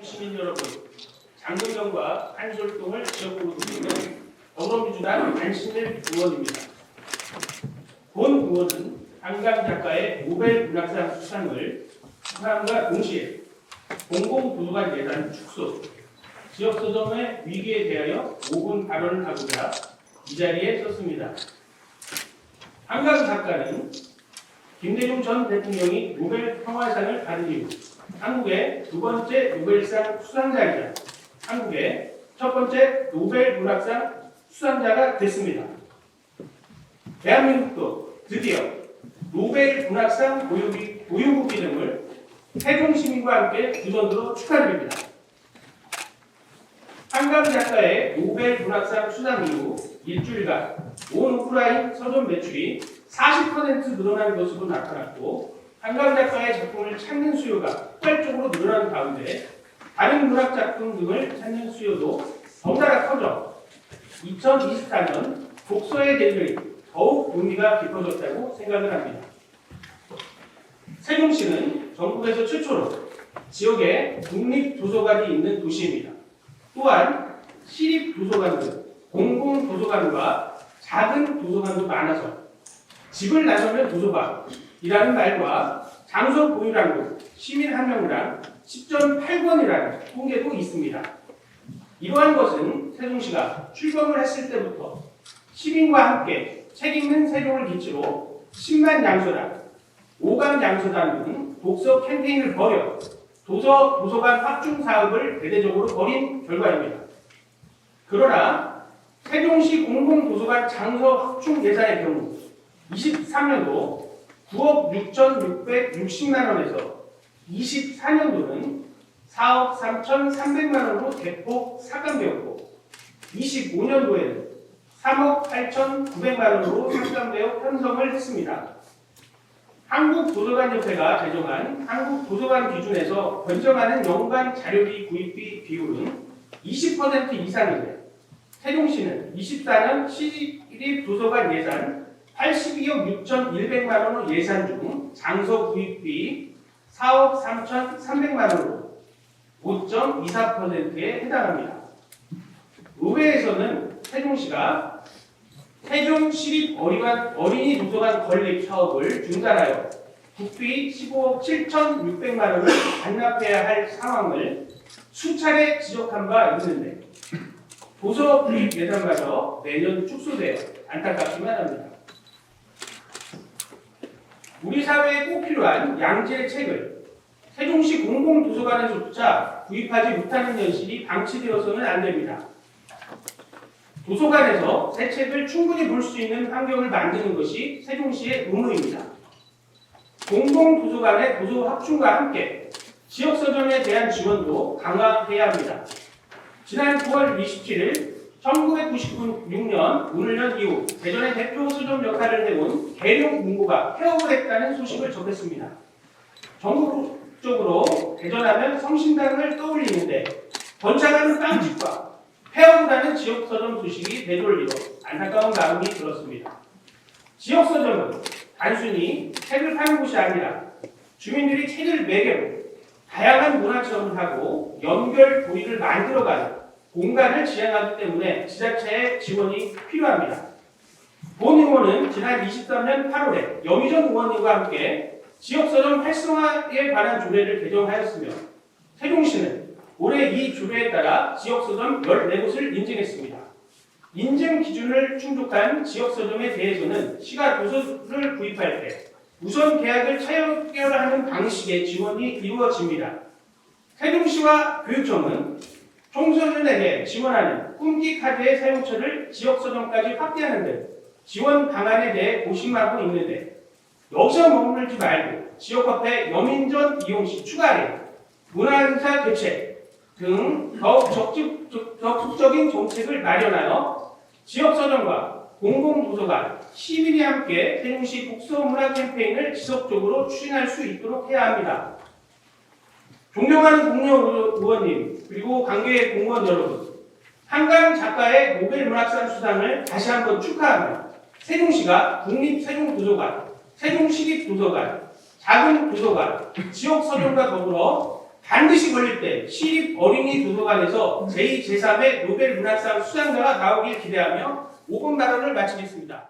시민 여러분, 장근정과 한솔동을 지역구로 두고 더불어민주당 안신일 의원입니다. 본 의원은 한강 작가의 노벨 문학상 수상을 축하함과 동시에 공공도서관 예산 축소, 지역서점의 위기에 대하여 5분 발언을 하고자 이 자리에 섰습니다. 한강 작가는 김대중 전 대통령이 노벨 평화상을 받은 이후 한국의 두 번째 노벨상 수상자이자 한국의 첫 번째 노벨 문학상 수상자가 됐습니다. 대한민국도 드디어 노벨 문학상 보유국 기능을 세종 시민과 함께 두 손으로 축하드립니다. 한강 작가의 노벨 문학상 수상 이후 일주일간 온 오프라인 서점 매출이 40% 늘어난 것으로 나타났고, 한강 작가의 작품을 찾는 수요가 폭발적으로 늘어난 가운데 다른 문학 작품 등을 찾는 수요도 덩달아 커져 2024년 독서의 대결이 더욱 의미가 깊어졌다고 생각을 합니다. 세종시는 전국에서 최초로 지역에 국립도서관이 있는 도시입니다. 또한 시립도서관 등 공공도서관과 작은 도서관도 많아서 집을 나서면 도서관이라는 말과 장소 보유량도 시민 한 명당 10.8권이라는 통계도 있습니다. 이러한 것은 세종시가 출범을 했을 때부터 시민과 함께 책 읽는 세종을 기치로 10만 양서당, 5강 양서당 등 독서 캠페인을 벌여 도서관 확충 사업을 대대적으로 벌인 결과입니다. 그러나 세종시 공공도서관 장서 확충 예산의 경우 23년도 9억 6,660만 원에서 24년도는 4억 3,300만 원으로 대폭 삭감되었고, 25년도에는 3억 8,900만 원으로 삭감되어 편성을 했습니다. 한국도서관협회가 제정한 한국도서관 기준에서 변정하는 연간 자료비 구입비 비율은 20% 이상인데, 세종시는 24년 시립도서관 예산 82억 6,100만 원의 예산 중 장서 구입비 4억 3,300만 원으로 5.24%에 해당합니다. 의회에서는 세종시가 세종시립 어린이 도서관 건립 사업을 중단하여 국비 15억 7,600만 원을 반납해야 할 상황을 수차례 지적한 바 있는데, 도서 구입 예산마저 매년 축소되어 안타깝기만 합니다. 우리 사회에 꼭 필요한 양질의 책을 세종시 공공도서관에서조차 구입하지 못하는 현실이 방치되어서는 안 됩니다. 도서관에서 새 책을 충분히 볼 수 있는 환경을 만드는 것이 세종시의 의무입니다. 공공도서관의 도서 확충과 함께 지역서점에 대한 지원도 강화해야 합니다. 지난 9월 27일 1996년 문을 연 이후 대전의 대표 서점 역할을 해온 계룡문고가 폐업을 했다는 소식을 접했습니다. 전국적으로 대전하면 성심당을 떠올리는데 번창하는 빵집과 폐업을 하는 지역서점 소식이 되돌리어 안타까운 마음이 들었습니다. 지역서점은 단순히 책을 파는 곳이 아니라 주민들이 책을 매개로 다양한 문화체험을 하고 연결 고리를 만들어가는 공간을 지향하기 때문에 지자체의 지원이 필요합니다. 본 의원은 지난 23년 8월에 여미정 의원님과 함께 지역서점 활성화에 관한 조례를 개정하였으며, 세종시는 올해 이 조례에 따라 지역서점 14곳을 인증했습니다. 인증 기준을 충족한 지역서점에 대해서는 시가 도서를 구입할 때 우선 계약을 체결하는 방식의 지원이 이루어집니다. 세종시와 교육청은 청소년에게 지원하는 꿈기카드의 사용처를 지역서점까지 확대하는 등 지원 방안에 대해 고심하고 있는데, 여기서 머물지 말고 지역화폐 여민전 이용 시 추가 할인, 문화행사 개최 등 더욱 적극적인 정책을 마련하여 지역서점과 공공도서관, 시민이 함께 세종시 독서문화 캠페인을 지속적으로 추진할 수 있도록 해야 합니다. 존경하는 동료 의원님, 그리고 관계 공무원 여러분, 한강 작가의 노벨 문학상 수상을 다시 한번 축하하며 세종시가 국립세종도서관, 세종시립도서관, 작은 도서관, 지역서점과 더불어 반드시 걸릴 때 시립 어린이 도서관에서 제2, 제3의 노벨 문학상 수상자가 나오길 기대하며 5분 발언을 마치겠습니다.